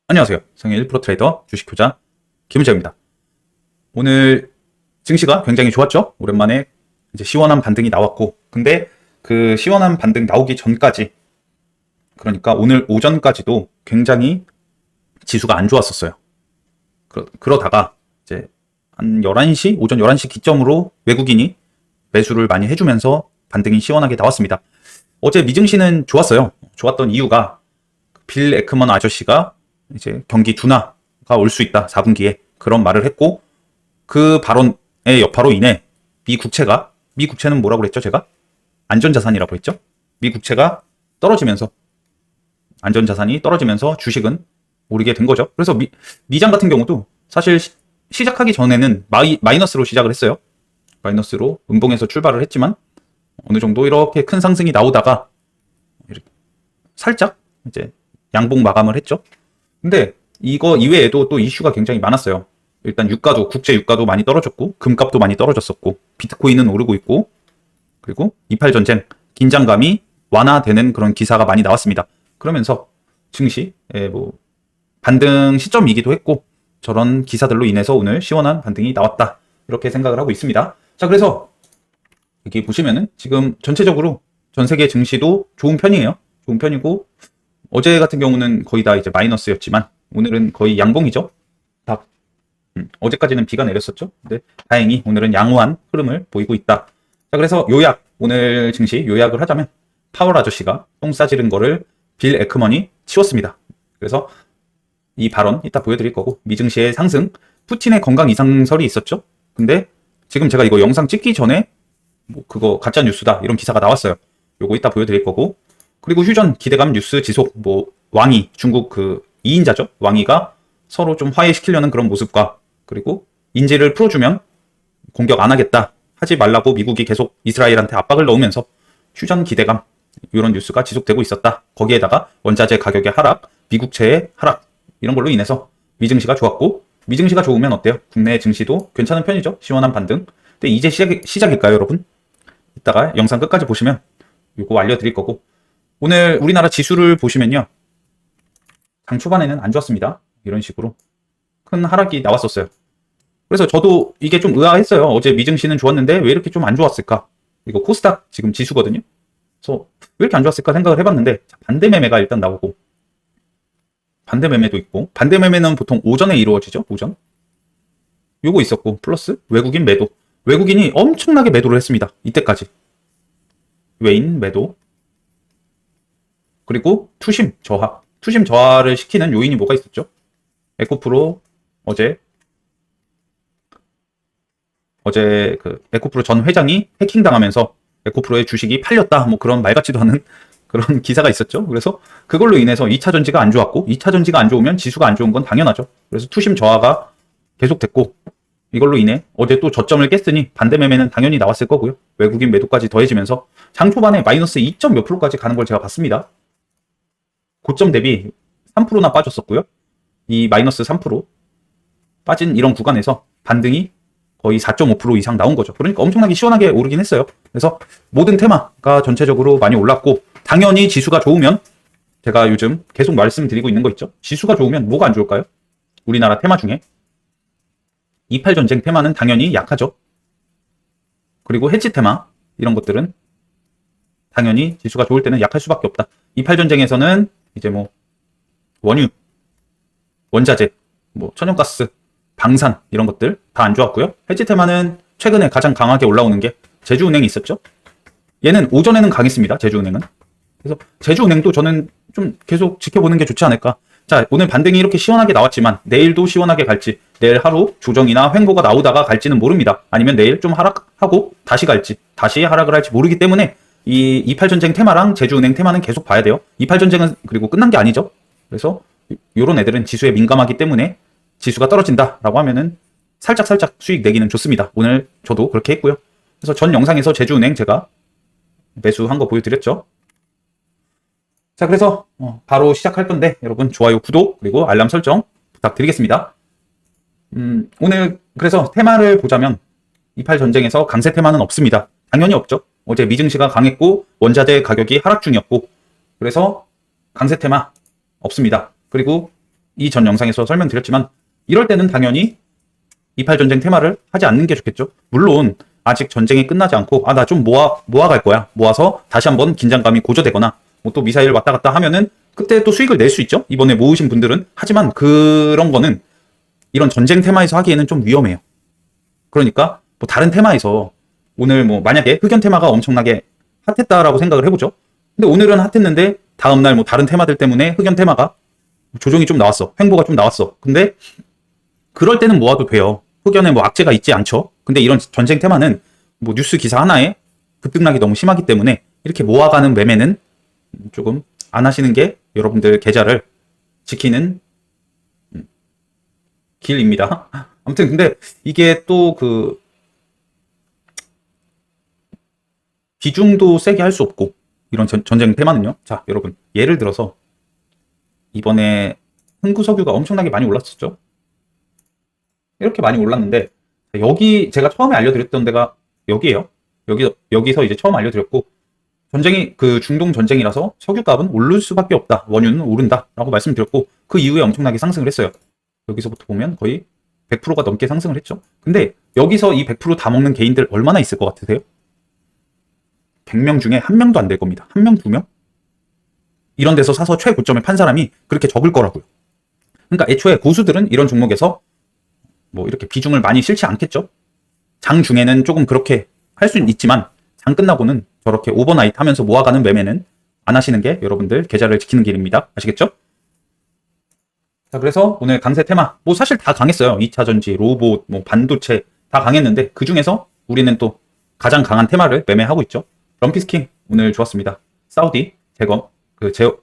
안녕하세요. 성의 1% 트레이더 주식투자 김은재입니다. 오늘 증시가 굉장히 좋았죠? 오랜만에 이제 시원한 반등이 나왔고, 근데 그 시원한 반등 나오기 전까지, 그러니까 오늘 오전까지도 굉장히 지수가 안 좋았었어요. 그러다가 이제 한 11시, 오전 11시 기점으로 외국인이 매수를 많이 해주면서 반등이 시원하게 나왔습니다. 어제 미증시는 좋았어요. 좋았던 이유가 빌 에크먼 아저씨가 이제 경기 둔화가 올 수 있다, 4분기에 그런 말을 했고, 그 발언의 여파로 인해 미 국채는 뭐라고 그랬죠? 제가 안전자산이라고 했죠? 미 국채가 떨어지면서, 안전자산이 떨어지면서 주식은 오르게 된 거죠. 그래서 미장 같은 경우도 사실 시작하기 전에는 마이너스로 시작을 했어요. 마이너스로 음봉에서 출발을 했지만 어느 정도 이렇게 큰 상승이 나오다가 이렇게 살짝 이제 양봉 마감을 했죠. 근데 이거 이외에도 또 이슈가 굉장히 많았어요. 일단 국제 유가도 많이 떨어졌고, 금값도 많이 떨어졌었고, 비트코인은 오르고 있고, 그리고 이팔 전쟁, 긴장감이 완화되는 그런 기사가 많이 나왔습니다. 그러면서 증시의 반등 시점이기도 했고, 저런 기사들로 인해서 오늘 시원한 반등이 나왔다, 이렇게 생각을 하고 있습니다. 자, 그래서 여기 보시면은 지금 전체적으로 전 세계 증시도 좋은 편이에요. 좋은 편이고, 어제 같은 경우는 거의 다 이제 마이너스였지만 오늘은 거의 양봉이죠. 다 어제까지는 비가 내렸었죠. 근데 다행히 오늘은 양호한 흐름을 보이고 있다. 자, 그래서 오늘 증시 요약을 하자면 파월 아저씨가 똥 싸지른 거를 빌 에크먼이 치웠습니다. 그래서 이 발언 이따 보여드릴 거고, 미증시의 상승, 푸틴의 건강 이상설이 있었죠. 근데 지금 제가 이거 영상 찍기 전에 그거 가짜 뉴스다 이런 기사가 나왔어요. 요거 이따 보여드릴 거고, 그리고 휴전 기대감 뉴스 지속, 왕이, 중국 그 2인자죠. 왕이가 서로 좀 화해시키려는 그런 모습과, 그리고 인질을 풀어주면 공격 안 하겠다, 하지 말라고 미국이 계속 이스라엘한테 압박을 넣으면서 휴전 기대감, 이런 뉴스가 지속되고 있었다. 거기에다가 원자재 가격의 하락, 미국채의 하락, 이런 걸로 인해서 미증시가 좋았고, 미증시가 좋으면 어때요? 국내 증시도 괜찮은 편이죠. 시원한 반등. 근데 이제 시작일까요, 여러분? 이따가 영상 끝까지 보시면 이거 알려드릴 거고, 오늘 우리나라 지수를 보시면요, 장 초반에는 안 좋았습니다. 이런 식으로 큰 하락이 나왔었어요. 그래서 저도 이게 좀 의아했어요. 어제 미증시는 좋았는데 왜 이렇게 좀 안 좋았을까? 이거 코스닥 지금 지수거든요. 그래서 왜 이렇게 안 좋았을까 생각을 해봤는데, 반대 매매가 일단 나오고, 반대 매매도 있고, 반대 매매는 보통 오전에 이루어지죠. 오전 요거 있었고, 플러스 외국인 매도, 외국인이 엄청나게 매도를 했습니다. 이때까지 외인 매도, 그리고 투심 저하를 시키는 요인이 뭐가 있었죠? 에코프로 어제 그 에코프로 전 회장이 해킹당하면서 에코프로의 주식이 팔렸다, 그런 말 같지도 않은 그런 기사가 있었죠. 그래서 그걸로 인해서 2차 전지가 안 좋았고, 2차 전지가 안 좋으면 지수가 안 좋은 건 당연하죠. 그래서 투심 저하가 계속됐고, 이걸로 인해 어제 또 저점을 깼으니 반대 매매는 당연히 나왔을 거고요. 외국인 매도까지 더해지면서 장 초반에 마이너스 2몇 %까지 가는 걸 제가 봤습니다. 고점 대비 3%나 빠졌었고요. 이 마이너스 3% 빠진 이런 구간에서 반등이 거의 4.5% 이상 나온 거죠. 그러니까 엄청나게 시원하게 오르긴 했어요. 그래서 모든 테마가 전체적으로 많이 올랐고, 당연히 지수가 좋으면, 제가 요즘 계속 말씀드리고 있는 거 있죠. 지수가 좋으면 뭐가 안 좋을까요? 우리나라 테마 중에 28 전쟁 테마는 당연히 약하죠. 그리고 해치 테마, 이런 것들은 당연히 지수가 좋을 때는 약할 수밖에 없다. 28 전쟁에서는 이제 원유, 원자재, 천연가스, 방산, 이런 것들 다 안 좋았고요. 해지 테마는 최근에 가장 강하게 올라오는 게 제주은행이 있었죠. 얘는 오전에는 강했습니다. 제주은행은. 그래서 제주은행도 저는 좀 계속 지켜보는 게 좋지 않을까. 자, 오늘 반등이 이렇게 시원하게 나왔지만 내일도 시원하게 갈지, 내일 하루 조정이나 횡보가 나오다가 갈지는 모릅니다. 아니면 내일 좀 하락하고 다시 갈지, 다시 하락을 할지 모르기 때문에 이 28 전쟁 테마랑 제주은행 테마는 계속 봐야 돼요. 28 전쟁은 그리고 끝난 게 아니죠. 그래서 요런 애들은 지수에 민감하기 때문에 지수가 떨어진다라고 하면은 살짝 수익 내기는 좋습니다. 오늘 저도 그렇게 했고요. 그래서 전 영상에서 제주은행 제가 매수한 거 보여드렸죠. 자, 그래서 바로 시작할 건데, 여러분 좋아요, 구독, 그리고 알람 설정 부탁드리겠습니다. 오늘 그래서 테마를 보자면 28 전쟁에서 강세 테마는 없습니다. 당연히 없죠. 어제 미증시가 강했고 원자재 가격이 하락 중이었고, 그래서 강세 테마 없습니다. 그리고 이 전 영상에서 설명드렸지만 이럴 때는 당연히 28 전쟁 테마를 하지 않는 게 좋겠죠. 물론 아직 전쟁이 끝나지 않고 나 좀 모아갈 거야. 모아서 다시 한번 긴장감이 고조되거나 뭐 또 미사일 왔다 갔다 하면은 그때 또 수익을 낼 수 있죠. 이번에 모으신 분들은. 하지만 그런 거는 이런 전쟁 테마에서 하기에는 좀 위험해요. 그러니까 뭐 다른 테마에서 오늘 뭐 만약에 흑연 테마가 엄청나게 핫했다라고 생각을 해보죠. 근데 오늘은 핫했는데 다음날 뭐 다른 테마들 때문에 흑연 테마가 조정이 좀 나왔어. 횡보가 좀 나왔어. 근데 그럴 때는 모아도 돼요. 흑연에 뭐 악재가 있지 않죠. 근데 이런 전쟁 테마는 뭐 뉴스 기사 하나에 급등락이 너무 심하기 때문에 이렇게 모아가는 매매는 조금 안 하시는 게 여러분들 계좌를 지키는 길입니다. 아무튼 근데 이게 또 그 비중도 세게 할 수 없고 이런 전쟁 테마는요. 자, 여러분 예를 들어서 이번에 흥구석유가 엄청나게 많이 올랐었죠. 이렇게 많이 올랐는데 여기 제가 처음에 알려드렸던 데가 여기에요. 여기서 이제 처음 알려드렸고 전쟁이 그 중동 전쟁이라서 석유값은 오를 수밖에 없다. 원유는 오른다라고 말씀드렸고 그 이후에 엄청나게 상승을 했어요. 여기서부터 보면 거의 100%가 넘게 상승을 했죠. 근데 여기서 이 100%다 먹는 개인들 얼마나 있을 것 같으세요? 100명 중에 1명도 안 될 겁니다. 1명, 2명? 이런 데서 사서 최고점에 판 사람이 그렇게 적을 거라고요. 그러니까 애초에 고수들은 이런 종목에서 뭐 이렇게 비중을 많이 싫지 않겠죠. 장 중에는 조금 그렇게 할 수는 있지만 장 끝나고는 저렇게 오버나이트 하면서 모아가는 매매는 안 하시는 게 여러분들 계좌를 지키는 길입니다. 아시겠죠? 자, 그래서 오늘 강세 테마 뭐 사실 다 강했어요. 2차 전지, 로봇, 뭐 반도체 다 강했는데 그 중에서 우리는 또 가장 강한 테마를 매매하고 있죠. 럼피스킹 오늘 좋았습니다. 사우디,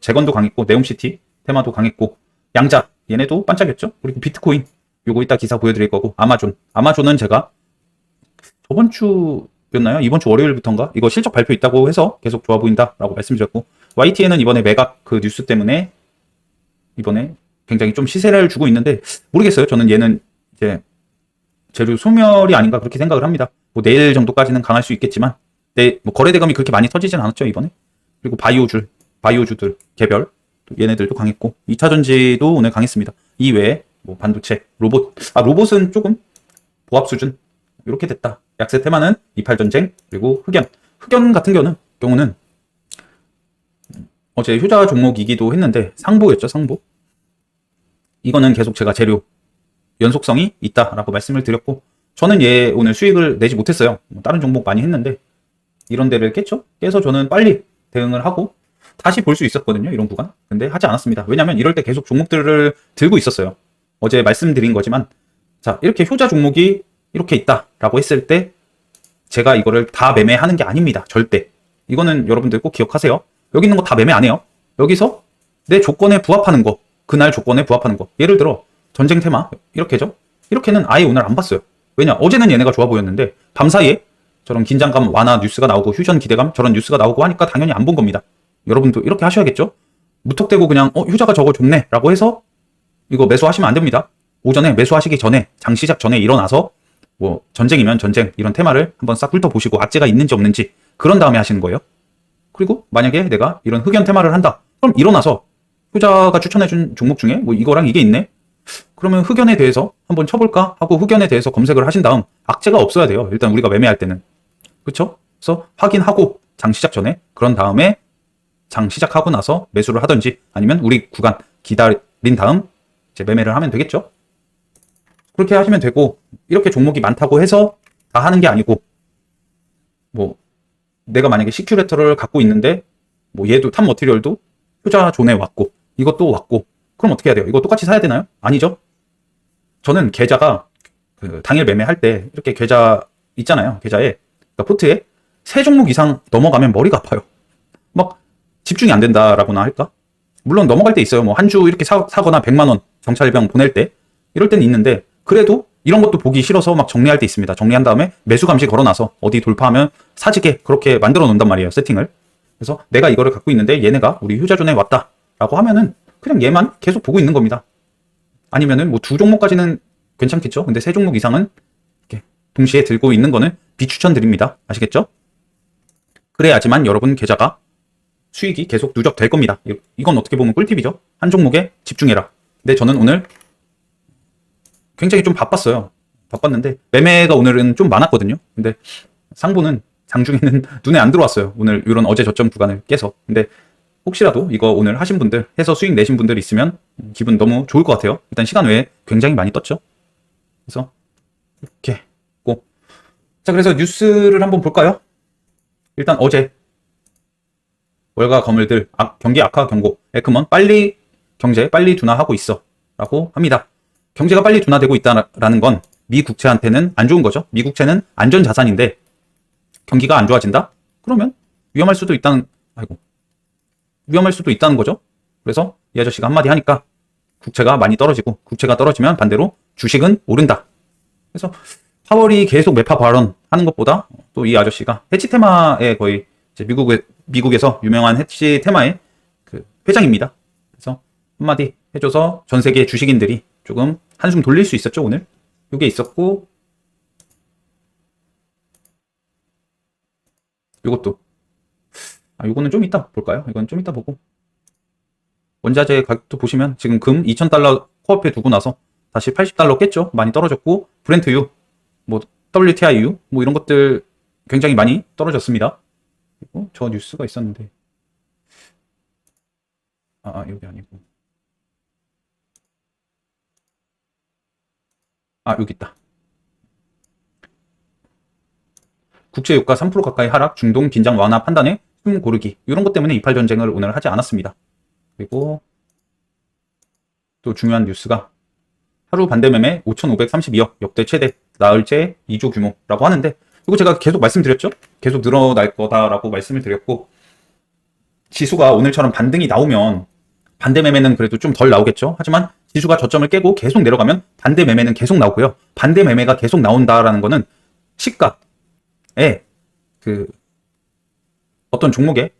재건도 강했고 네옴시티 테마도 강했고 양자 얘네도 반짝였죠. 그리고 비트코인 요거 이따 기사 보여드릴 거고 아마존은 제가 저번 주였나요? 이번 주 월요일부터인가? 이거 실적 발표 있다고 해서 계속 좋아 보인다라고 말씀드렸고 YTN은 이번에 매각 그 뉴스 때문에 이번에 굉장히 좀 시세를 주고 있는데 모르겠어요. 저는 얘는 이제 재료 소멸이 아닌가 그렇게 생각을 합니다. 뭐 내일 정도까지는 강할 수 있겠지만 뭐 거래 대금이 그렇게 많이 터지진 않았죠 이번에. 그리고 바이오주들 개별 얘네들도 강했고 2차 전지도 오늘 강했습니다. 이외에 뭐 반도체, 로봇은 조금 보합 수준 이렇게 됐다. 약세 테마는 28 전쟁 그리고 흑연 같은 경우는 어제 효자 종목이기도 했는데 상보였죠. 상보. 이거는 계속 제가 재료 연속성이 있다라고 말씀을 드렸고 저는 얘 오늘 수익을 내지 못했어요. 다른 종목 많이 했는데 이런 데를 깼죠. 깨서 저는 빨리 대응을 하고 다시 볼 수 있었거든요. 이런 구간. 근데 하지 않았습니다. 왜냐면 이럴 때 계속 종목들을 들고 있었어요. 어제 말씀드린 거지만 자, 이렇게 효자 종목이 이렇게 있다라고 했을 때 제가 이거를 다 매매하는 게 아닙니다. 절대. 이거는 여러분들 꼭 기억하세요. 여기 있는 거 다 매매 안 해요. 여기서 내 조건에 부합하는 거, 그날 조건에 부합하는 거. 예를 들어 전쟁 테마 이렇게죠. 이렇게는 아예 오늘 안 봤어요. 왜냐? 어제는 얘네가 좋아 보였는데 밤사이에 저런 긴장감 완화 뉴스가 나오고 휴전 기대감 저런 뉴스가 나오고 하니까 당연히 안 본 겁니다. 여러분도 이렇게 하셔야겠죠? 무턱대고 그냥 휴자가 저거 좋네 라고 해서 이거 매수하시면 안 됩니다. 오전에 매수하시기 전에 장 시작 전에 일어나서 뭐 전쟁이면 전쟁 이런 테마를 한번 싹 훑어보시고 악재가 있는지 없는지 그런 다음에 하시는 거예요. 그리고 만약에 내가 이런 흑연 테마를 한다. 그럼 일어나서 효자가 추천해준 종목 중에 뭐 이거랑 이게 있네. 그러면 흑연에 대해서 한번 쳐볼까 하고 흑연에 대해서 검색을 하신 다음 악재가 없어야 돼요. 일단 우리가 매매할 때는. 그렇죠? 그래서 확인하고 장 시작 전에 그런 다음에 장 시작하고 나서 매수를 하든지 아니면 우리 구간 기다린 다음 이제 매매를 하면 되겠죠? 그렇게 하시면 되고 이렇게 종목이 많다고 해서 다 하는 게 아니고 뭐 내가 만약에 시큐레터를 갖고 있는데 뭐 얘도 탑 머티리얼도 효자 존에 왔고 이것도 왔고 그럼 어떻게 해야 돼요? 이거 똑같이 사야 되나요? 아니죠. 저는 계좌가 그 당일 매매할 때 이렇게 계좌 있잖아요. 계좌에 그러니까 포트에 세 종목 이상 넘어가면 머리가 아파요. 막 집중이 안 된다라고나 할까? 물론 넘어갈 때 있어요. 뭐 한 주 이렇게 사거나 100만 원 경찰병 보낼 때 이럴 때는 있는데 그래도 이런 것도 보기 싫어서 막 정리할 때 있습니다. 정리한 다음에 매수 감시 걸어놔서 어디 돌파하면 사지게 그렇게 만들어 놓는단 말이에요. 세팅을. 그래서 내가 이거를 갖고 있는데 얘네가 우리 휴자존에 왔다라고 하면은 그냥 얘만 계속 보고 있는 겁니다. 아니면은 뭐 두 종목까지는 괜찮겠죠. 근데 세 종목 이상은 이렇게 동시에 들고 있는 거는 비추천드립니다. 아시겠죠? 그래야지만 여러분 계좌가 수익이 계속 누적될 겁니다. 이건 어떻게 보면 꿀팁이죠. 한 종목에 집중해라. 근데 저는 오늘 굉장히 좀 바빴어요. 바빴는데 매매가 오늘은 좀 많았거든요. 근데 상보는 장중에는 눈에 안 들어왔어요. 오늘 이런 어제 저점 구간을 깨서. 근데 혹시라도 이거 오늘 하신 분들, 해서 수익 내신 분들 있으면 기분 너무 좋을 것 같아요. 일단 시간 외에 굉장히 많이 떴죠. 그래서 이렇게 고. 자, 그래서 뉴스를 한번 볼까요? 일단 어제 월가 거물들 경기 악화 경고, 에크먼 빨리 경제 빨리 둔화하고 있어 라고 합니다. 경제가 빨리 둔화되고 있다라는 건 미 국채한테는 안 좋은 거죠. 미 국채는 안전 자산인데 경기가 안 좋아진다? 그러면 위험할 수도 있다는 거죠. 그래서 이 아저씨가 한마디 하니까 국채가 많이 떨어지고, 국채가 떨어지면 반대로 주식은 오른다. 그래서 파월이 계속 매파 발언하는 것보다 또 이 아저씨가 해치 테마의 거의 이제 미국에서 유명한 해치 테마의 그 회장입니다. 그래서 한마디 해줘서 전 세계 주식인들이 조금 한숨 돌릴 수 있었죠. 오늘 이게 있었고, 요것도 요거는 좀 이따 볼까요? 이건 좀 이따 보고, 원자재 가격도 보시면 지금 금 2,000달러 코앞에 두고 나서 다시 80달러 깼죠. 많이 떨어졌고, 브렌트유, 뭐 WTI유 뭐 이런 것들 굉장히 많이 떨어졌습니다. 그리고 저 뉴스가 있었는데 여기 아니고 여기 있다. 국제유가 3% 가까이 하락, 중동 긴장 완화 판단에 숨 고르기, 이런 것 때문에 이팔 전쟁을 오늘 하지 않았습니다. 그리고 또 중요한 뉴스가 하루 반대 매매 5,532억, 역대 최대, 나흘째 2조 규모라고 하는데, 이거 제가 계속 말씀드렸죠? 계속 늘어날 거다라고 말씀을 드렸고, 지수가 오늘처럼 반등이 나오면 반대 매매는 그래도 좀 덜 나오겠죠? 하지만 지수가 저점을 깨고 계속 내려가면 반대 매매는 계속 나오고요. 반대 매매가 계속 나온다라는 거는 시가에 어떤 종목에서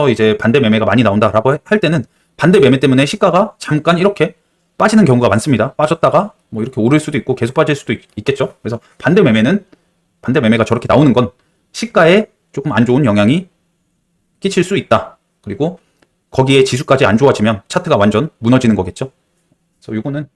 이제 반대 매매가 많이 나온다라고 할 때는 반대 매매 때문에 시가가 잠깐 이렇게 빠지는 경우가 많습니다. 빠졌다가 뭐 이렇게 오를 수도 있고 계속 빠질 수도 있겠죠. 그래서 반대 매매가 저렇게 나오는 건 시가에 조금 안 좋은 영향이 끼칠 수 있다. 그리고 거기에 지수까지 안 좋아지면 차트가 완전 무너지는 거겠죠. 그래서 이거는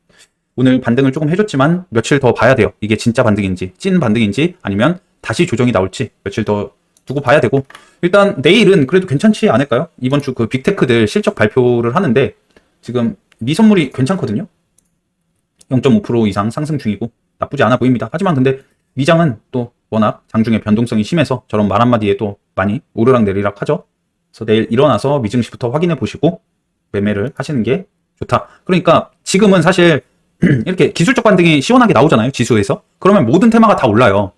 오늘 반등을 조금 해줬지만 며칠 더 봐야 돼요. 이게 진짜 반등인지, 찐 반등인지, 아니면 다시 조정이 나올지 며칠 더 두고 봐야 되고, 일단 내일은 그래도 괜찮지 않을까요? 이번 주 그 빅테크들 실적 발표를 하는데 지금 미선물이 괜찮거든요. 0.5% 이상 상승 중이고 나쁘지 않아 보입니다. 하지만 근데 미장은 또 워낙 장중에 변동성이 심해서 저런 말 한마디에 또 많이 오르락 내리락 하죠. 그래서 내일 일어나서 미증시부터 확인해 보시고 매매를 하시는 게 좋다. 그러니까 지금은 사실 이렇게 기술적 반등이 시원하게 나오잖아요. 지수에서. 그러면 모든 테마가 다 올라요.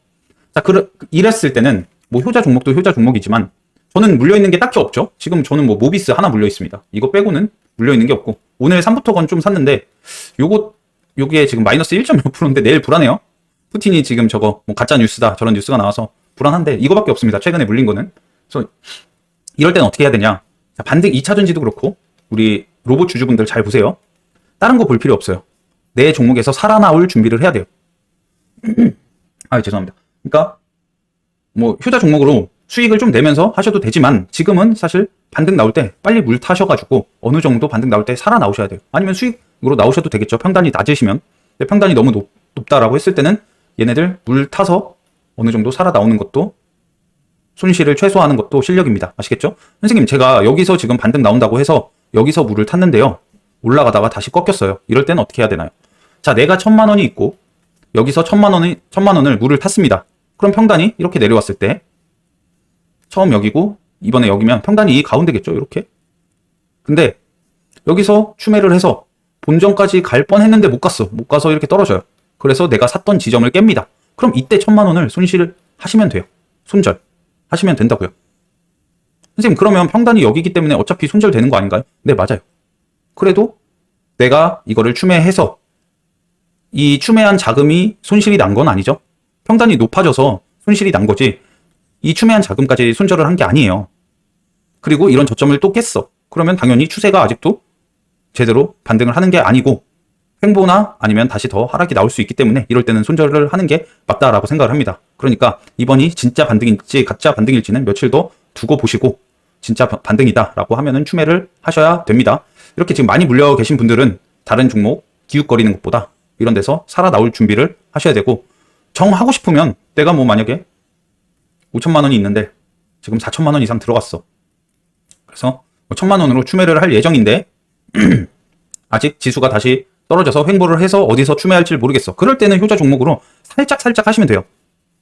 자, 이랬을 때는 뭐 효자 종목도 효자 종목이지만 저는 물려있는 게 딱히 없죠. 지금 저는 뭐 모비스 하나 물려있습니다. 이거 빼고는 물려있는 게 없고, 오늘 삼부토건 좀 샀는데 요게 지금 마이너스 1.6%인데 내일 불안해요. 푸틴이 지금 저거 뭐 가짜 뉴스다 저런 뉴스가 나와서 불안한데 이거밖에 없습니다. 최근에 물린 거는. 그래서 이럴 때는 어떻게 해야 되냐. 자, 반등 2차전지도 그렇고 우리 로봇 주주분들 잘 보세요. 다른 거 볼 필요 없어요. 내 종목에서 살아나올 준비를 해야 돼요. 죄송합니다. 그러니까 뭐 효자 종목으로 수익을 좀 내면서 하셔도 되지만 지금은 사실 반등 나올 때 빨리 물 타셔가지고 어느 정도 반등 나올 때 살아나오셔야 돼요. 아니면 수익으로 나오셔도 되겠죠. 평단이 낮으시면. 근데 평단이 너무 높다라고 했을 때는 얘네들 물 타서 어느 정도 살아나오는 것도, 손실을 최소화하는 것도 실력입니다. 아시겠죠? 선생님, 제가 여기서 지금 반등 나온다고 해서 여기서 물을 탔는데요. 올라가다가 다시 꺾였어요. 이럴 때는 어떻게 해야 되나요? 자, 내가 1,000만 원이 있고 여기서 1,000만 원을 물을 탔습니다. 그럼 평단이 이렇게 내려왔을 때 처음 여기고 이번에 여기면 평단이 이 가운데겠죠. 이렇게. 근데 여기서 추매를 해서 본전까지 갈 뻔했는데 못 가서 이렇게 떨어져요. 그래서 내가 샀던 지점을 깹니다. 그럼 이때 1,000만 원을 손실을 하시면 돼요. 손절 하시면 된다고요. 선생님, 그러면 평단이 여기기 때문에 어차피 손절되는 거 아닌가요? 네, 맞아요. 그래도 내가 이거를 추매해서 이 추매한 자금이 손실이 난 건 아니죠. 평단이 높아져서 손실이 난 거지 이 추매한 자금까지 손절을 한 게 아니에요. 그리고 이런 저점을 또 깼어. 그러면 당연히 추세가 아직도 제대로 반등을 하는 게 아니고 횡보나 아니면 다시 더 하락이 나올 수 있기 때문에 이럴 때는 손절을 하는 게 맞다라고 생각을 합니다. 그러니까 이번이 진짜 반등일지 가짜 반등일지는 며칠 더 두고 보시고 진짜 반등이다 라고 하면은 추매를 하셔야 됩니다. 이렇게 지금 많이 물려 계신 분들은 다른 종목 기웃거리는 것보다 이런 데서 살아 나올 준비를 하셔야 되고, 정하고 싶으면 내가 뭐 만약에 5천만 원이 있는데 지금 4천만 원 이상 들어갔어. 그래서 1,000만 원으로 추매를 할 예정인데 아직 지수가 다시 떨어져서 횡보를 해서 어디서 추매할지 모르겠어. 그럴 때는 효자 종목으로 살짝 하시면 돼요.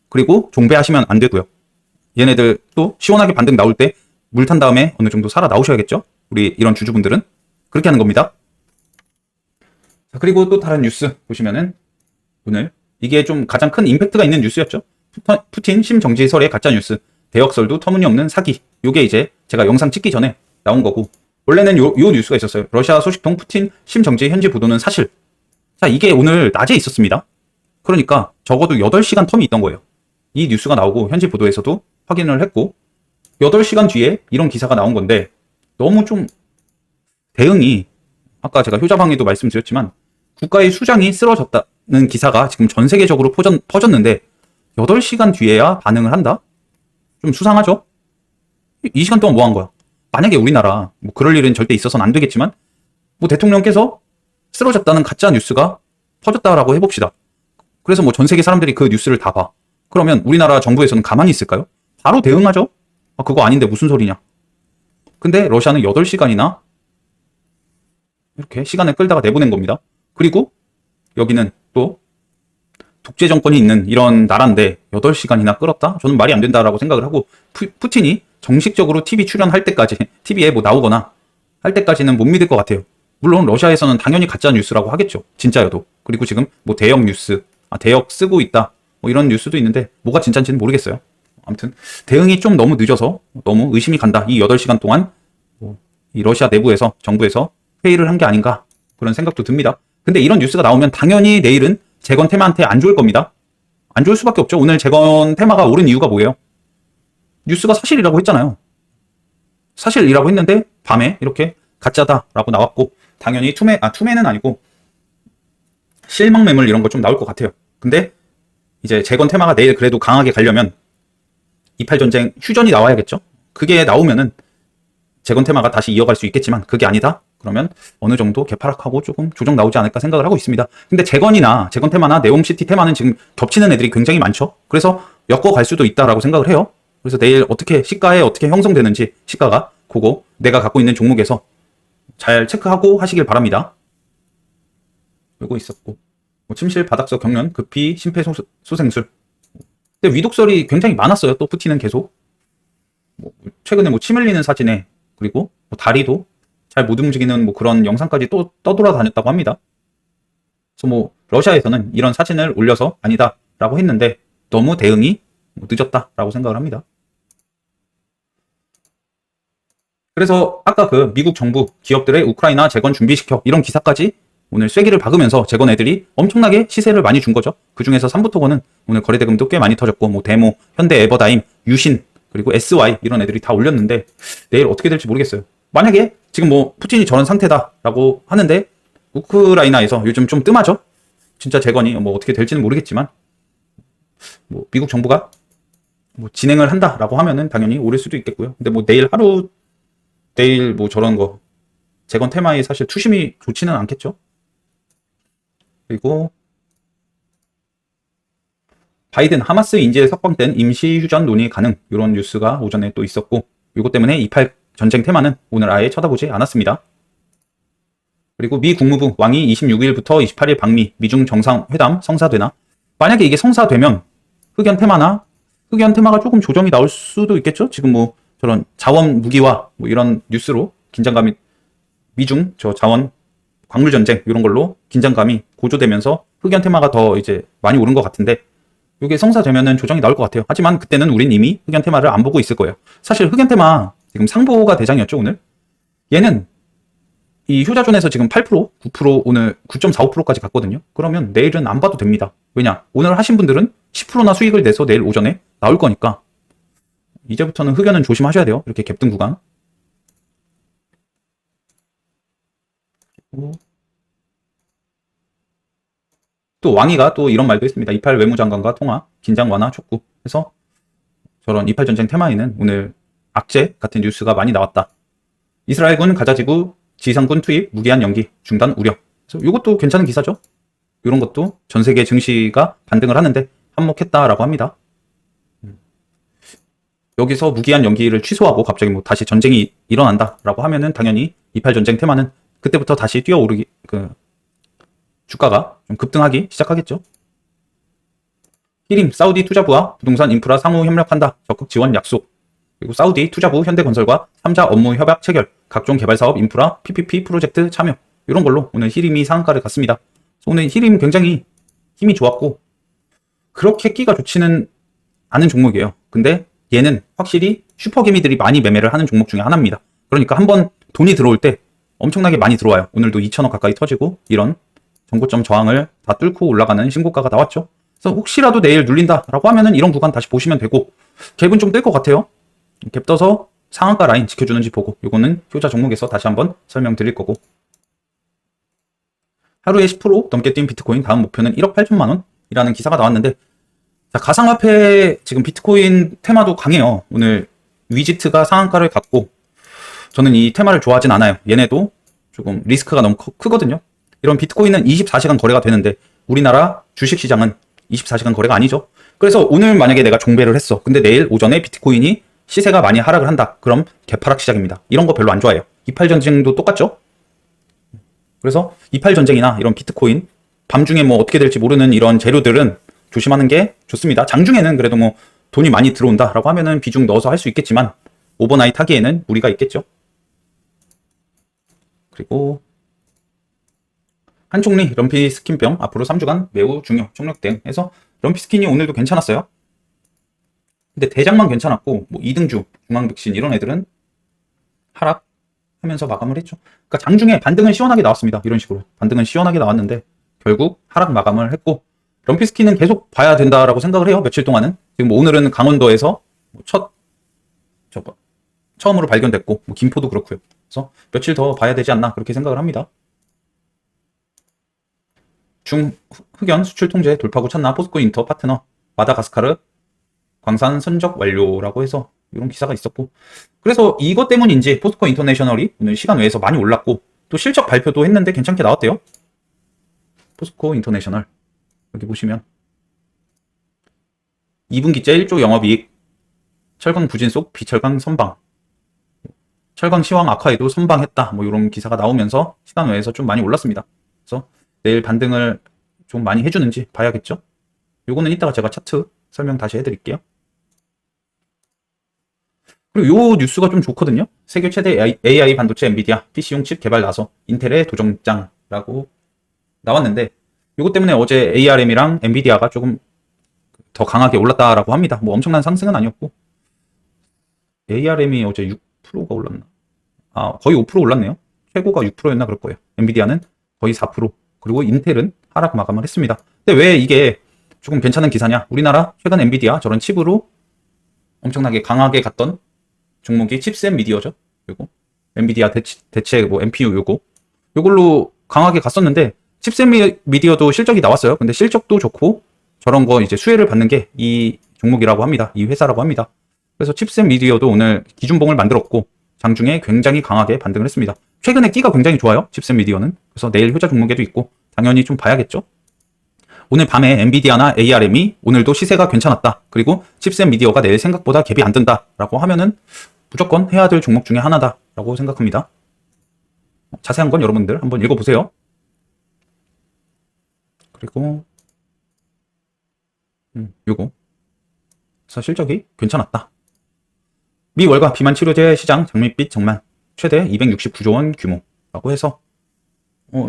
그리고 종배하시면 안 되고요. 얘네들 또 시원하게 반등 나올 때 물 탄 다음에 어느 정도 살아 나오셔야겠죠? 우리 이런 주주분들은 그렇게 하는 겁니다. 자, 그리고 또 다른 뉴스 보시면은 오늘 이게 좀 가장 큰 임팩트가 있는 뉴스였죠. 푸틴 심정지설의 가짜 뉴스, 대역설도 터무니없는 사기. 요게 이제 제가 영상 찍기 전에 나온 거고, 원래는 요 뉴스가 있었어요. 러시아 소식통 푸틴 심정지 현지 보도는 사실. 자, 이게 오늘 낮에 있었습니다. 그러니까 적어도 8시간 텀이 있던 거예요. 이 뉴스가 나오고 현지 보도에서도 확인을 했고 8시간 뒤에 이런 기사가 나온 건데, 너무 좀 대응이, 아까 제가 효자방에도 말씀드렸지만 국가의 수장이 쓰러졌다는 기사가 지금 전 세계적으로 퍼졌는데 8시간 뒤에야 반응을 한다? 좀 수상하죠? 이 시간 동안 뭐 한 거야? 만약에 우리나라 뭐 그럴 일은 절대 있어서는 안 되겠지만 뭐 대통령께서 쓰러졌다는 가짜 뉴스가 퍼졌다라고 해봅시다. 그래서 뭐 전 세계 사람들이 그 뉴스를 다 봐. 그러면 우리나라 정부에서는 가만히 있을까요? 바로 대응하죠? 아, 그거 아닌데 무슨 소리냐. 근데 러시아는 8시간이나 이렇게 시간을 끌다가 내보낸 겁니다. 그리고 여기는 또 독재 정권이 있는 이런 나라인데 8시간이나 끌었다? 저는 말이 안 된다라고 생각을 하고, 푸틴이 정식적으로 TV 출연할 때까지, TV에 뭐 나오거나 할 때까지는 못 믿을 것 같아요. 물론 러시아에서는 당연히 가짜 뉴스라고 하겠죠. 진짜여도. 그리고 지금 뭐 대역 뉴스, 대역 쓰고 있다, 뭐 이런 뉴스도 있는데 뭐가 진짜인지는 모르겠어요. 아무튼 대응이 좀 너무 늦어서 너무 의심이 간다. 이 8시간 동안 이 러시아 내부에서, 정부에서 회의를 한 게 아닌가, 그런 생각도 듭니다. 근데 이런 뉴스가 나오면 당연히 내일은 재건 테마한테 안 좋을 겁니다. 안 좋을 수밖에 없죠. 오늘 재건 테마가 오른 이유가 뭐예요? 뉴스가 사실이라고 했잖아요. 사실이라고 했는데 밤에 이렇게 가짜다라고 나왔고, 당연히 투매는 아니고 실망 매물 이런 거 좀 나올 것 같아요. 근데 이제 재건 테마가 내일 그래도 강하게 가려면 28전쟁 휴전이 나와야겠죠. 그게 나오면은 재건 테마가 다시 이어갈 수 있겠지만, 그게 아니다? 그러면 어느 정도 개파락하고 조금 조정 나오지 않을까 생각을 하고 있습니다. 근데 재건 테마나 네옴시티 테마는 지금 겹치는 애들이 굉장히 많죠. 그래서 엮어갈 수도 있다라고 생각을 해요. 그래서 내일 시가에 어떻게 형성되는지, 시가가 그거 내가 갖고 있는 종목에서 잘 체크하고 하시길 바랍니다. 요거 있었고, 뭐 침실 바닥서 경련 급히 심폐소생술. 근데 위독설이 굉장히 많았어요. 또 푸틴은 계속 최근에 뭐 침 흘리는 사진에, 그리고 뭐 다리도 잘 못 움직이는 뭐 그런 영상까지 또 떠돌아다녔다고 합니다. 그래서 뭐 러시아에서는 이런 사진을 올려서 아니다라고 했는데 너무 대응이 늦었다라고 생각을 합니다. 그래서 아까 그 미국 정부 기업들의 우크라이나 재건 준비시켜, 이런 기사까지 오늘 쐐기를 박으면서 재건 애들이 엄청나게 시세를 많이 준 거죠. 그 중에서 삼부토건은 오늘 거래대금도 꽤 많이 터졌고, 뭐 데모, 현대 에버다임, 유신, 그리고 SY 이런 애들이 다 올렸는데 내일 어떻게 될지 모르겠어요. 만약에 지금 뭐 푸틴이 저런 상태다라고 하는데 우크라이나에서 요즘 좀 뜸하죠. 진짜 재건이 뭐 어떻게 될지는 모르겠지만 뭐 미국 정부가 뭐 진행을 한다라고 하면은 당연히 오를 수도 있겠고요. 근데 뭐 내일 뭐 저런 거 재건 테마에 사실 투심이 좋지는 않겠죠. 그리고 바이든 하마스 인질 석방된 임시 휴전 논의 가능, 이런 뉴스가 오전에 또 있었고, 이것 때문에 28 전쟁 테마는 오늘 아예 쳐다보지 않았습니다. 그리고 미 국무부 왕이 26일부터 28일 방미, 미중 정상회담 성사되나? 만약에 이게 성사되면 흑연 테마가 조금 조정이 나올 수도 있겠죠. 지금 뭐 저런 자원 무기화 뭐 이런 뉴스로 긴장감이, 미중 자원 광물 전쟁 이런 걸로 긴장감이 고조되면서 흑연 테마가 더 이제 많이 오른 것 같은데, 이게 성사되면은 조정이 나올 것 같아요. 하지만 그때는 우린 이미 흑연 테마를 안 보고 있을 거예요. 사실 흑연 테마 지금 상보가 대장이었죠, 오늘. 얘는 이 효자존에서 지금 8%, 9%, 오늘 9.45%까지 갔거든요. 그러면 내일은 안 봐도 됩니다. 왜냐? 오늘 하신 분들은 10%나 수익을 내서 내일 오전에 나올 거니까 이제부터는 흑연은 조심하셔야 돼요. 이렇게 갭등 구간. 또 왕이가 또 이런 말도 했습니다. 28 외무장관과 통화, 긴장 완화 촉구 해서 저런 28 전쟁 테마에는 오늘 악재 같은 뉴스가 많이 나왔다. 이스라엘군 가자지구 지상군 투입 무기한 연기 중단 우려. 그래서 이것도 괜찮은 기사죠. 이런 것도 전 세계 증시가 반등을 하는데 한몫했다라고 합니다. 여기서 무기한 연기를 취소하고 갑자기 뭐 다시 전쟁이 일어난다라고 하면은 당연히 28 전쟁 테마는 그때부터 다시 뛰어오르기, 주가가 좀 급등하기 시작하겠죠. 히림 사우디 투자부와 부동산 인프라 상호 협력한다. 적극 지원 약속. 그리고 사우디 투자부 현대건설과 3자 업무 협약 체결. 각종 개발사업 인프라 PPP 프로젝트 참여. 이런 걸로 오늘 히림이 상한가를 갔습니다. 오늘 히림 굉장히 힘이 좋았고 그렇게 끼가 좋지는 않은 종목이에요. 근데 얘는 확실히 슈퍼개미들이 많이 매매를 하는 종목 중에 하나입니다. 그러니까 한번 돈이 들어올 때 엄청나게 많이 들어와요. 오늘도 2천억 가까이 터지고 이런 전고점 저항을 다 뚫고 올라가는 신고가가 나왔죠. 그래서 혹시라도 내일 눌린다라고 하면은 이런 구간 다시 보시면 되고 갭은 좀 뜰 것 같아요. 갭 떠서 상한가 라인 지켜주는지 보고 이거는 효자 종목에서 다시 한번 설명드릴 거고 하루에 10% 넘게 뛴 비트코인 다음 목표는 1억 8천만 원이라는 기사가 나왔는데 자, 가상화폐 지금 비트코인 테마도 강해요. 오늘 위지트가 상한가를 갔고 저는 이 테마를 좋아하진 않아요. 얘네도 조금 리스크가 너무 크거든요. 이런 비트코인은 24시간 거래가 되는데 우리나라 주식시장은 24시간 거래가 아니죠. 그래서 오늘 만약에 내가 종배를 했어. 근데 내일 오전에 비트코인이 시세가 많이 하락을 한다. 그럼 개파락 시작입니다. 이런 거 별로 안 좋아해요. 28 전쟁도 똑같죠. 그래서 28 전쟁이나 이런 비트코인 밤중에 뭐 어떻게 될지 모르는 이런 재료들은 조심하는 게 좋습니다. 장중에는 그래도 뭐 돈이 많이 들어온다라고 하면은 비중 넣어서 할 수 있겠지만 오버나잇 하기에는 무리가 있겠죠. 그리고 한총리 럼피 스킨병 앞으로 3주간 매우 중요 총력 대응 해서 럼피 스킨이 오늘도 괜찮았어요. 근데 대장만 괜찮았고 뭐 이등주 중앙백신 이런 애들은 하락하면서 마감을 했죠. 그러니까 장중에 반등은 시원하게 나왔습니다. 이런 식으로 반등은 시원하게 나왔는데 결국 하락 마감을 했고 럼피 스킨은 계속 봐야 된다라고 생각을 해요. 며칠 동안은 지금 뭐 오늘은 강원도에서 처음으로 발견됐고 뭐 김포도 그렇고요. 그래서 며칠 더 봐야 되지 않나 그렇게 생각을 합니다. 중흑연 수출 통제 돌파구 찾나 포스코 인터 파트너 마다가스카르 광산 선적 완료라고 해서 이런 기사가 있었고 그래서 이것 때문인지 포스코 인터내셔널이 오늘 시간 외에서 많이 올랐고 또 실적 발표도 했는데 괜찮게 나왔대요. 포스코 인터내셔널 여기 보시면 2분기째 1조 영업이익 철강 부진 속 비철강 선방 철강 시황 악화에도 선방했다 뭐 이런 기사가 나오면서 시간 외에서 좀 많이 올랐습니다. 그래서 내일 반등을 좀 많이 해주는지 봐야겠죠. 요거는 이따가 제가 차트 설명 다시 해드릴게요. 그리고 요 뉴스가 좀 좋거든요. 세계 최대 AI 반도체 엔비디아 PC용 칩 개발 나서 인텔의 도정장라고 나왔는데 요거 때문에 어제 ARM이랑 엔비디아가 조금 더 강하게 올랐다라고 합니다. 뭐 엄청난 상승은 아니었고 ARM이 어제 6%가 올랐나? 거의 5% 올랐네요. 최고가 6%였나 그럴 거예요. 엔비디아는 거의 4% 그리고 인텔은 하락 마감을 했습니다. 근데 왜 이게 조금 괜찮은 기사냐? 우리나라 최근 엔비디아 저런 칩으로 엄청나게 강하게 갔던 종목이 칩셋 미디어죠. 요거 엔비디아 대체 뭐 NPU 요걸로 강하게 갔었는데 칩셋 미디어도 실적이 나왔어요. 근데 실적도 좋고 저런 거 이제 수혜를 받는 게 이 종목이라고 합니다. 이 회사라고 합니다. 그래서 칩셋 미디어도 오늘 기준봉을 만들었고 장중에 굉장히 강하게 반등을 했습니다. 최근에 끼가 굉장히 좋아요. 칩셋 미디어는. 그래서 내일 효자 종목에도 있고 당연히 좀 봐야겠죠. 오늘 밤에 엔비디아나 ARM이 오늘도 시세가 괜찮았다. 그리고 칩셋 미디어가 내일 생각보다 갭이 안 든다라고 하면은 무조건 해야 될 종목 중에 하나다라고 생각합니다. 자세한 건 여러분들 한번 읽어보세요. 그리고 요거 그래서 실적이 괜찮았다. 미 월가 비만 치료제 시장 장밋빛 정만 최대 269조 원 규모라고 해서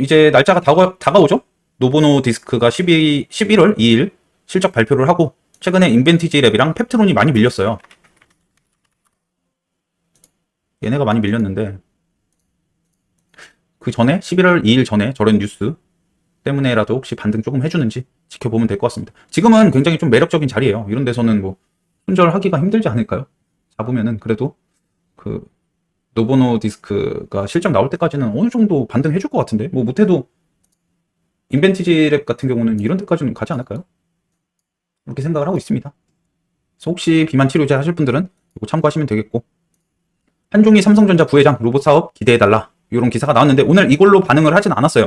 이제 날짜가 다가오죠. 노보노 디스크가 11월 2일 실적 발표를 하고 최근에 인벤티지 랩이랑 펩트론이 많이 밀렸어요. 얘네가 많이 밀렸는데 그 전에 11월 2일 전에 저런 뉴스 때문에라도 혹시 반등 조금 해주는지 지켜보면 될 것 같습니다. 지금은 굉장히 좀 매력적인 자리예요. 이런 데서는 뭐 손절하기가 힘들지 않을까요? 잡으면은 그래도 그 노보노 디스크가 실적 나올 때까지는 어느 정도 반등해줄 것 같은데 뭐 못해도 인벤티지 랩 같은 경우는 이런 데까지는 가지 않을까요? 그렇게 생각을 하고 있습니다. 그래서 혹시 비만 치료제 하실 분들은 이거 참고하시면 되겠고 한종희 삼성전자 부회장 로봇 사업 기대해달라 이런 기사가 나왔는데 오늘 이걸로 반응을 하진 않았어요.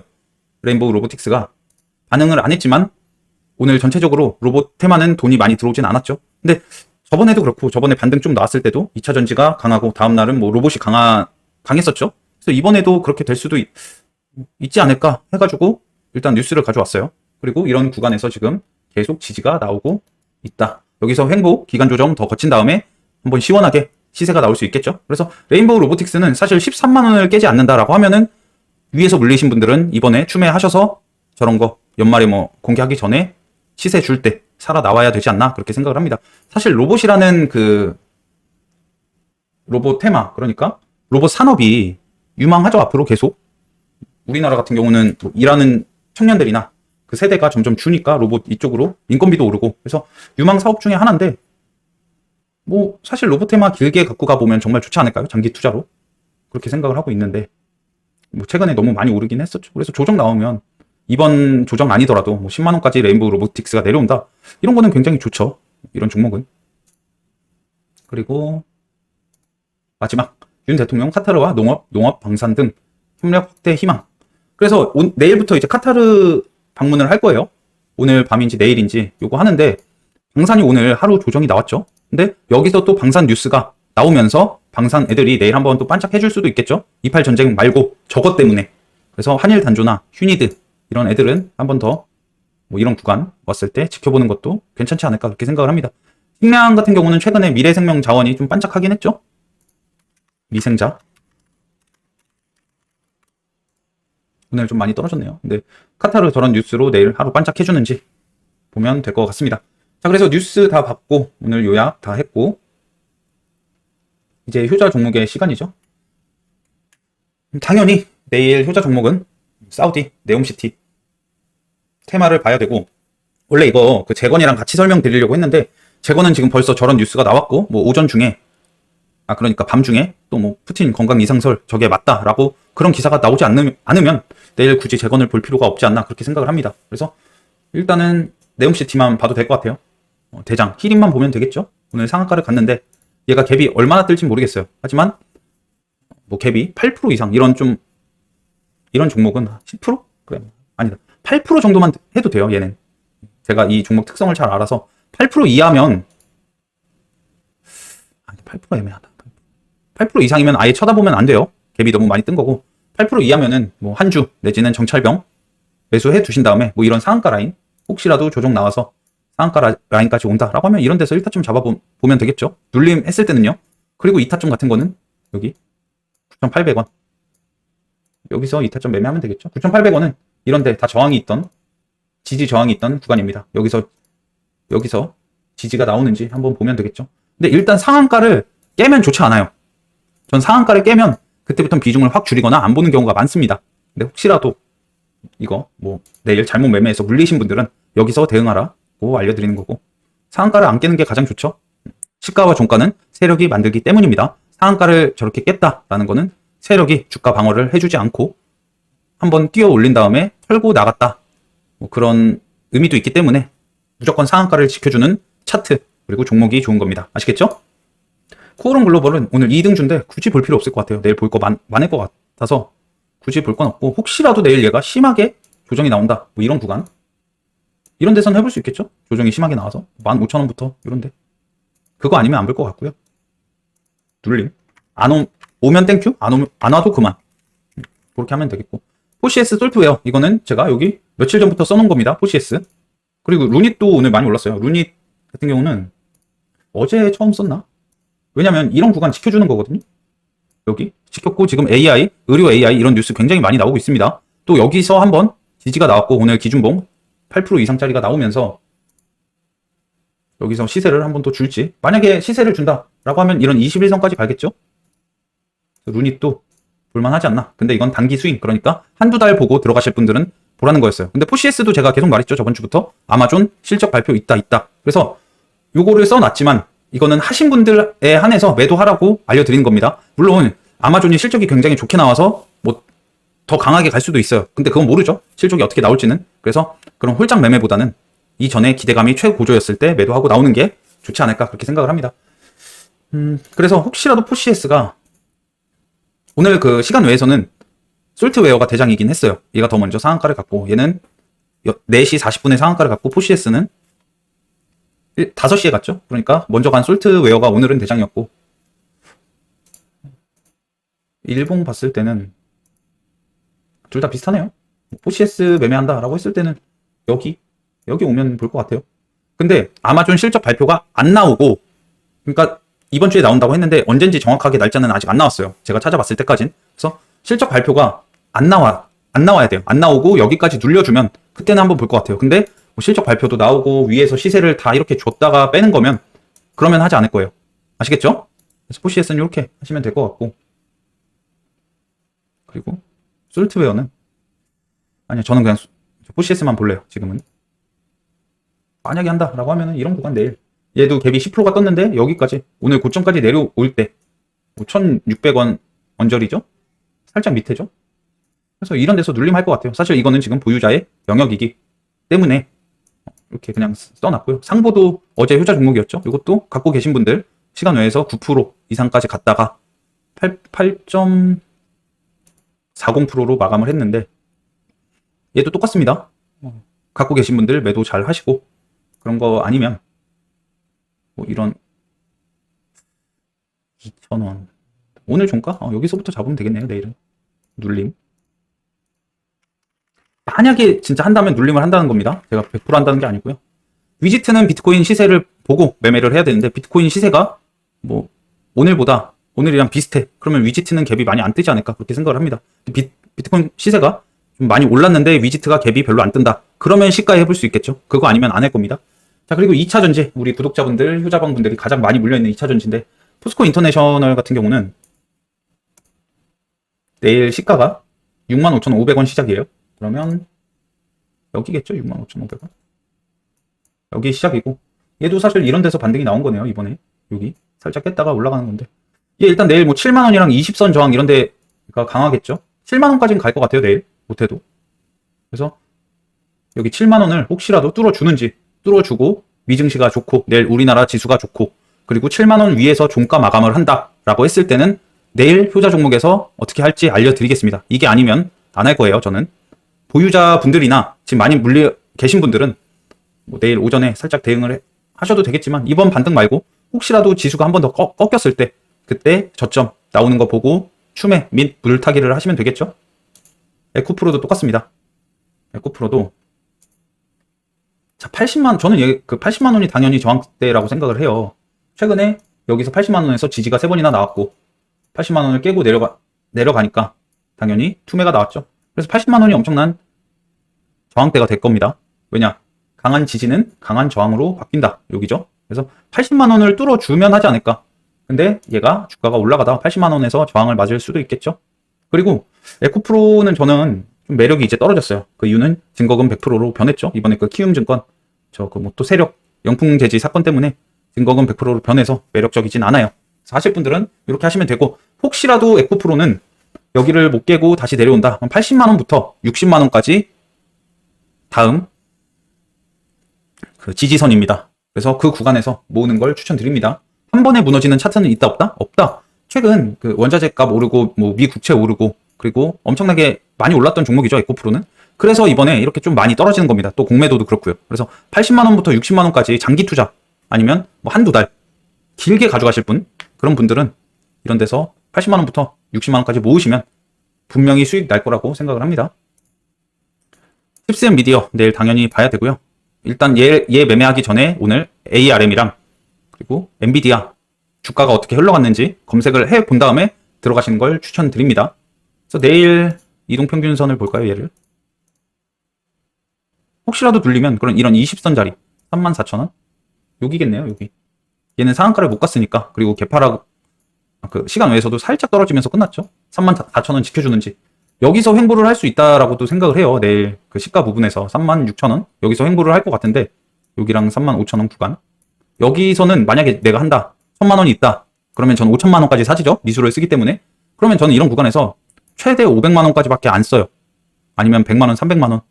레인보우 로보틱스가 반응을 안 했지만 오늘 전체적으로 로봇 테마는 돈이 많이 들어오진 않았죠. 근데 저번에도 그렇고 저번에 반등 좀 나왔을 때도 2차 전지가 강하고 다음날은 뭐 로봇이 강했었죠. 그래서 이번에도 그렇게 될 수도 있지 않을까 해가지고 일단 뉴스를 가져왔어요. 그리고 이런 구간에서 지금 계속 지지가 나오고 있다. 여기서 횡보 기간 조정 더 거친 다음에 한번 시원하게 시세가 나올 수 있겠죠. 그래서 레인보우 로보틱스는 사실 13만 원을 깨지 않는다라고 하면은 위에서 물리신 분들은 이번에 추매하셔서 저런 거 연말에 뭐 공개하기 전에 시세 줄 때 살아 나와야 되지 않나 그렇게 생각을 합니다. 사실 로봇이라는 그 로봇 테마, 그러니까 로봇 산업이 유망하죠. 앞으로 계속 우리나라 같은 경우는 뭐 일하는 청년들이나 그 세대가 점점 주니까 로봇 이쪽으로 인건비도 오르고 그래서 유망 사업 중에 하나인데 뭐 사실 로봇 테마 길게 갖고 가보면 정말 좋지 않을까요? 장기 투자로 그렇게 생각을 하고 있는데 뭐 최근에 너무 많이 오르긴 했었죠. 그래서 조정 나오면 이번 조정 아니더라도 뭐 10만 원까지 레인보우 로보틱스가 내려온다. 이런 거는 굉장히 좋죠. 이런 종목은. 그리고 마지막 윤 대통령 카타르와 농업, 방산 등 협력 확대 희망. 그래서 내일부터 이제 카타르 방문을 할 거예요. 오늘 밤인지 내일인지 요거 하는데 방산이 오늘 하루 조정이 나왔죠. 근데 여기서 또 방산 뉴스가 나오면서 방산 애들이 내일 한번 또 반짝해줄 수도 있겠죠. 28 전쟁 말고 저것 때문에. 그래서 한일 단조나 휴니드 이런 애들은 한번 더 뭐 이런 구간 왔을 때 지켜보는 것도 괜찮지 않을까 그렇게 생각을 합니다. 식량 같은 경우는 최근에 미래생명 자원이 좀 반짝하긴 했죠. 미생자 오늘 좀 많이 떨어졌네요. 근데 카타르 저런 뉴스로 내일 하루 반짝해주는지 보면 될 것 같습니다. 자, 그래서 뉴스 다 받고 오늘 요약 다 했고 이제 효자 종목의 시간이죠. 당연히 내일 효자 종목은 사우디 네옴시티 테마를 봐야 되고 원래 이거 그 재건이랑 같이 설명드리려고 했는데 재건은 지금 벌써 저런 뉴스가 나왔고 뭐 오전 중에 그러니까 밤 중에 또 뭐 푸틴 건강 이상설 저게 맞다라고 그런 기사가 나오지 않으면 내일 굳이 재건을 볼 필요가 없지 않나 그렇게 생각을 합니다. 그래서 일단은 네옴시티만 봐도 될 것 같아요. 대장 히링만 보면 되겠죠. 오늘 상한가를 갔는데 얘가 갭이 얼마나 뜰지 모르겠어요. 하지만 뭐 갭이 8% 이상 이런 종목은 10%? 그래 아니다 8% 정도만 해도 돼요. 얘는 제가 이 종목 특성을 잘 알아서 8% 이하면 8% 애매하다. 8% 이상이면 아예 쳐다보면 안 돼요. 갭이 너무 많이 뜬 거고 8% 이하면은 뭐 한 주 내지는 정찰병 매수해 두신 다음에 뭐 이런 상한가 라인 혹시라도 조정 나와서 상한가 라인까지 온다라고 하면 이런 데서 1타점 잡아보면 되겠죠. 눌림 했을 때는요. 그리고 2타점 같은 거는 여기 9,800원 여기서 2타점 매매하면 되겠죠. 9,800원은 이런데 다 저항이 있던 지지 저항이 있던 구간입니다. 여기서 지지가 나오는지 한번 보면 되겠죠. 근데 일단 상한가를 깨면 좋지 않아요. 전 상한가를 깨면 그때부터 비중을 확 줄이거나 안 보는 경우가 많습니다. 근데 혹시라도 이거 뭐 내일 잘못 매매해서 물리신 분들은 여기서 대응하라고 알려드리는 거고 상한가를 안 깨는 게 가장 좋죠. 시가와 종가는 세력이 만들기 때문입니다. 상한가를 저렇게 깼다라는 거는 세력이 주가 방어를 해주지 않고 한번 뛰어 올린 다음에 털고 나갔다. 뭐 그런 의미도 있기 때문에 무조건 상한가를 지켜주는 차트 그리고 종목이 좋은 겁니다. 아시겠죠? 코오롱 글로벌은 오늘 2등주인데 굳이 볼 필요 없을 것 같아요. 내일 볼 거 많을 것 같아서 굳이 볼 건 없고 혹시라도 내일 얘가 심하게 조정이 나온다. 뭐 이런 구간 이런 데서는 해볼 수 있겠죠? 조정이 심하게 나와서 15,000원부터 이런데 그거 아니면 안 볼 것 같고요. 눌림 오면 땡큐 안 와도 그만 그렇게 하면 되겠고 포시에스 솔트웨어 이거는 제가 여기 며칠 전부터 써놓은 겁니다. 포시에스 그리고 루닛도 오늘 많이 올랐어요. 루닛 같은 경우는 어제 처음 썼나? 왜냐면 이런 구간 지켜주는 거거든요. 여기 지켰고 지금 AI, 의료 AI 이런 뉴스 굉장히 많이 나오고 있습니다. 또 여기서 한번 지지가 나왔고 오늘 기준봉 8% 이상짜리가 나오면서 여기서 시세를 한번 더 줄지 만약에 시세를 준다라고 하면 이런 21선까지 가겠죠. 루닛도 볼만하지 않나. 근데 이건 단기 스윙 그러니까 한두 달 보고 들어가실 분들은 보라는 거였어요. 근데 포시에스도 제가 계속 말했죠. 저번 주부터 아마존 실적 발표 있다. 그래서 요거를 써놨지만 이거는 하신 분들에 한해서 매도하라고 알려드리는 겁니다. 물론 아마존이 실적이 굉장히 좋게 나와서 뭐 더 강하게 갈 수도 있어요. 근데 그건 모르죠. 실적이 어떻게 나올지는. 그래서 그런 홀짝 매매보다는 이전에 기대감이 최고조였을 때 매도하고 나오는 게 좋지 않을까 그렇게 생각을 합니다. 그래서 혹시라도 포시에스가 오늘 그 시간 외에서는 솔트웨어가 대장이긴 했어요. 얘가 더 먼저 상한가를 갖고, 얘는 4시 40분에 상한가를 갖고 포시에스는 5시에 갔죠. 그러니까 먼저 간 솔트웨어가 오늘은 대장이었고, 일봉 봤을 때는 둘 다 비슷하네요. 포시에스 매매한다라고 했을 때는 여기 오면 볼 것 같아요. 근데 아마존 실적 발표가 안 나오고, 그러니까 이번 주에 나온다고 했는데 언젠지 정확하게 날짜는 아직 안 나왔어요. 제가 찾아봤을 때까진. 그래서 실적 발표가 안 나와야 돼요. 안 나오고 여기까지 눌려주면 그때는 한번 볼 것 같아요. 근데 뭐 실적 발표도 나오고 위에서 시세를 다 이렇게 줬다가 빼는 거면 그러면 하지 않을 거예요. 아시겠죠? 그래서 포시에스는 이렇게 하시면 될 것 같고, 그리고 솔트웨어는 아니요, 저는 그냥 포시에스만 볼래요. 지금은 만약에 한다라고 하면은 이런 구간 내일 얘도 갭이 10%가 떴는데 여기까지 오늘 고점까지 내려올 때 1,600원 언저리죠? 살짝 밑에죠? 그래서 이런 데서 눌림할 것 같아요. 사실 이거는 지금 보유자의 영역이기 때문에 이렇게 그냥 써놨고요. 상보도 어제 효자 종목이었죠. 이것도 갖고 계신 분들 시간 외에서 9% 이상까지 갔다가 8.40%로 마감을 했는데 얘도 똑같습니다. 갖고 계신 분들 매도 잘 하시고, 그런 거 아니면 뭐 이런 2,000원 오늘 종가? 여기서부터 잡으면 되겠네요. 내일은 눌림. 만약에 진짜 한다면 눌림을 한다는 겁니다. 제가 100% 한다는 게 아니고요. 위지트는 비트코인 시세를 보고 매매를 해야 되는데, 비트코인 시세가 뭐 오늘이랑 비슷해. 그러면 위지트는 갭이 많이 안 뜨지 않을까, 그렇게 생각을 합니다. 비트코인 시세가 좀 많이 올랐는데 위지트가 갭이 별로 안 뜬다. 그러면 시가에 해볼 수 있겠죠. 그거 아니면 안 할 겁니다. 자, 그리고 2차 전지, 우리 구독자분들, 효자방 분들이 가장 많이 물려있는 2차 전지인데, 포스코 인터내셔널 같은 경우는 내일 시가가 65,500원 시작이에요. 그러면 여기겠죠. 65,500원. 여기 시작이고, 얘도 사실 이런 데서 반등이 나온 거네요. 이번에 여기 살짝 깼다가 올라가는 건데, 얘 일단 내일 뭐 7만원이랑 20선 저항 이런 데가 강하겠죠. 7만원까지는 갈 것 같아요. 내일 못해도. 그래서 여기 7만원을 혹시라도 뚫어주고 미증시가 좋고 내일 우리나라 지수가 좋고, 그리고 7만원 위에서 종가 마감을 한다라고 했을 때는 내일 효자 종목에서 어떻게 할지 알려드리겠습니다. 이게 아니면 안 할 거예요. 저는 보유자 분들이나 지금 많이 물려 계신 분들은 뭐 내일 오전에 살짝 대응을 하셔도 되겠지만, 이번 반등 말고 혹시라도 지수가 한 번 더 꺾였을 때 그때 저점 나오는 거 보고 추매 및 물타기를 하시면 되겠죠. 에코프로도 똑같습니다. 에코프로도 자, 80만, 저는 그 80만 원이 당연히 저항대라고 생각을 해요. 최근에 여기서 80만 원에서 지지가 3번이나 나왔고 80만 원을 깨고 내려가니까 당연히 투매가 나왔죠. 그래서 80만 원이 엄청난 저항대가 될 겁니다. 왜냐? 강한 지지는 강한 저항으로 바뀐다. 여기죠. 그래서 80만 원을 뚫어주면 하지 않을까. 근데 얘가 주가가 올라가다 80만 원에서 저항을 맞을 수도 있겠죠. 그리고 에코프로는 저는 좀 매력이 이제 떨어졌어요. 그 이유는 증거금 100%로 변했죠. 이번에 그 키움증권 그 뭐 또 세력 영풍재지 사건 때문에 증거금 100%로 변해서 매력적이진 않아요. 그래서 하실 분들은 이렇게 하시면 되고, 혹시라도 에코프로는 여기를 못 깨고 다시 내려온다. 그럼 80만 원부터 60만 원까지 다음 그 지지선입니다. 그래서 그 구간에서 모으는 걸 추천드립니다. 한 번에 무너지는 차트는 있다 없다? 없다. 최근 그 원자재 값 오르고 뭐 미 국채 오르고 그리고 엄청나게 많이 올랐던 종목이죠. 에코프로는. 그래서 이번에 이렇게 좀 많이 떨어지는 겁니다. 또 공매도도 그렇고요. 그래서 80만 원부터 60만 원까지 장기 투자 아니면 뭐 한두 달 길게 가져가실 분, 그런 분들은 이런 데서 80만 원부터 60만 원까지 모으시면 분명히 수익 날 거라고 생각을 합니다. 칩스앤 미디어 내일 당연히 봐야 되고요. 일단 얘 매매하기 전에 오늘 ARM이랑 그리고 엔비디아 주가가 어떻게 흘러갔는지 검색을 해 본 다음에 들어가시는 걸 추천드립니다. 그래서 내일 이동평균선을 볼까요? 얘를 혹시라도 눌리면 그런 이런 20선짜리 34,000원 여기겠네요. 여기 얘는 상한가를 못 갔으니까. 그리고 개파라 그 시간 외에서도 살짝 떨어지면서 끝났죠. 34,000원 지켜주는지 여기서 횡보를 할 수 있다라고도 생각을 해요. 내일 그 시가 부분에서 36,000원 여기서 횡보를 할 것 같은데, 여기랑 35,000원 구간 여기서는 만약에 내가 한다 1,000만 원이 있다 그러면 저는 5천만 원까지 사지죠. 미수를 쓰기 때문에. 그러면 저는 이런 구간에서 최대 500만 원까지밖에 안 써요. 아니면 100만 원, 300만 원.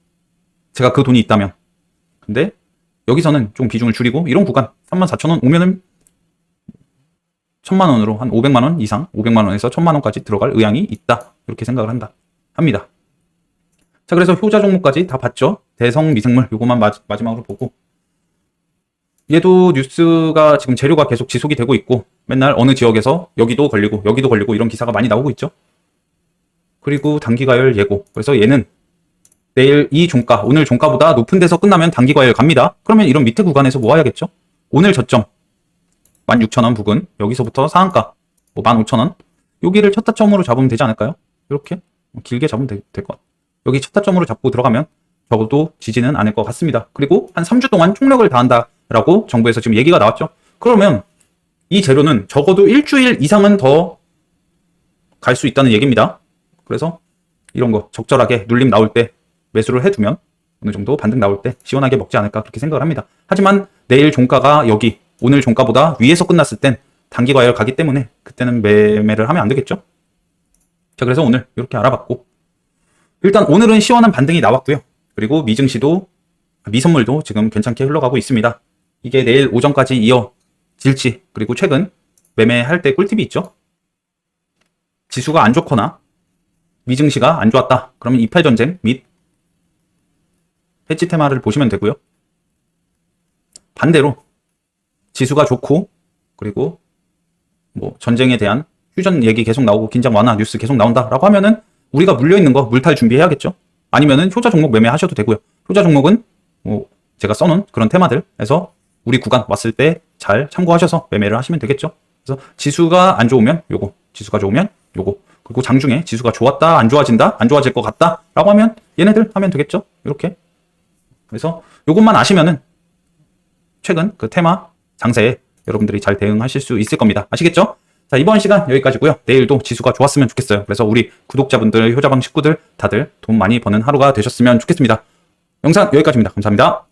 제가 그 돈이 있다면. 근데 여기서는 좀 비중을 줄이고 이런 구간 34,000원 오면은 1,000만 원으로 한 500만 원 이상, 500만 원에서 1,000만 원까지 들어갈 의향이 있다. 이렇게 생각을 한다. 합니다. 자, 그래서 효자 종목까지 다 봤죠. 대성 미생물 요거만 마지막으로 보고, 얘도 뉴스가 지금 재료가 계속 지속이 되고 있고 맨날 어느 지역에서 여기도 걸리고 이런 기사가 많이 나오고 있죠. 그리고 단기과열 예고. 그래서 얘는 내일 이 종가, 오늘 종가보다 높은 데서 끝나면 단기과열 갑니다. 그러면 이런 밑에 구간에서 모아야겠죠. 오늘 저점 16,000원 부근, 여기서부터 상한가 15,000원, 여기를 첫 타점으로 잡으면 되지 않을까요? 이렇게 길게 잡으면 될 것 같아요. 여기 첫 타점으로 잡고 들어가면 적어도 지지는 않을 것 같습니다. 그리고 한 3주 동안 총력을 다한다라고 정부에서 지금 얘기가 나왔죠. 그러면 이 재료는 적어도 일주일 이상은 더 갈 수 있다는 얘기입니다. 그래서 이런 거 적절하게 눌림 나올 때 매수를 해두면 어느 정도 반등 나올 때 시원하게 먹지 않을까 그렇게 생각을 합니다. 하지만 내일 종가가 여기 오늘 종가보다 위에서 끝났을 땐 단기 과열 가기 때문에 그때는 매매를 하면 안 되겠죠. 자, 그래서 오늘 이렇게 알아봤고, 일단 오늘은 시원한 반등이 나왔고요. 그리고 미증시도 미선물도 지금 괜찮게 흘러가고 있습니다. 이게 내일 오전까지 이어질지, 그리고 최근 매매할 때 꿀팁이 있죠. 지수가 안 좋거나 미증시가 안 좋았다. 그러면 이팔전쟁 및 해지 테마를 보시면 되고요. 반대로 지수가 좋고 그리고 뭐 전쟁에 대한 휴전 얘기 계속 나오고 긴장 완화 뉴스 계속 나온다라고 하면은 우리가 물려있는 거 물탈 준비해야겠죠. 아니면은 효자 종목 매매하셔도 되고요. 효자 종목은 뭐 제가 써놓은 그런 테마들에서 우리 구간 왔을 때 잘 참고하셔서 매매를 하시면 되겠죠. 그래서 지수가 안 좋으면 요거, 지수가 좋으면 요거, 그리고 장중에 지수가 좋았다, 안 좋아진다, 안 좋아질 것 같다 라고 하면 얘네들 하면 되겠죠. 이렇게. 그래서 요것만 아시면은 최근 그 테마 장세에 여러분들이 잘 대응하실 수 있을 겁니다. 아시겠죠? 자, 이번 시간 여기까지고요. 내일도 지수가 좋았으면 좋겠어요. 그래서 우리 구독자분들, 효자방 식구들 다들 돈 많이 버는 하루가 되셨으면 좋겠습니다. 영상 여기까지입니다. 감사합니다.